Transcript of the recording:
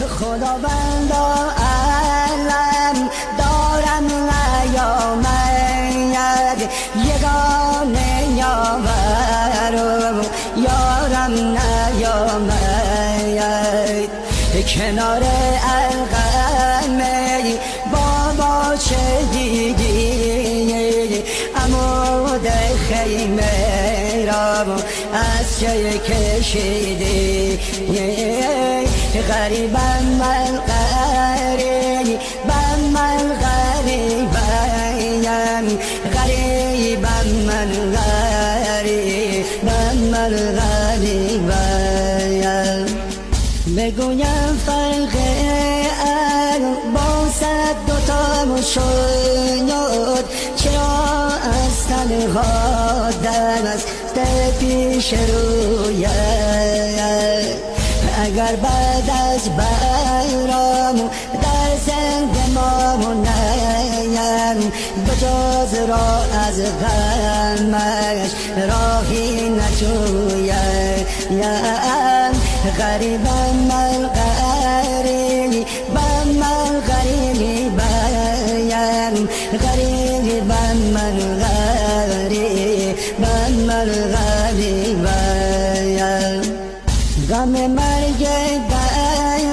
خداوندا علم دارم نیامد یگانه یاورم یارم نیامد کنار القمه بابا چه دیدی عمود خیمه را از چه کشیدی غریبم من غریبم من غریبم غریبم من غریبم من غریبم بگویم فرق الباست دوتا شد چرا از تنها دست پیش روید اگر بعد از بهرام در زنده مامونم بجز را از غمش راهی نجویم غریبم من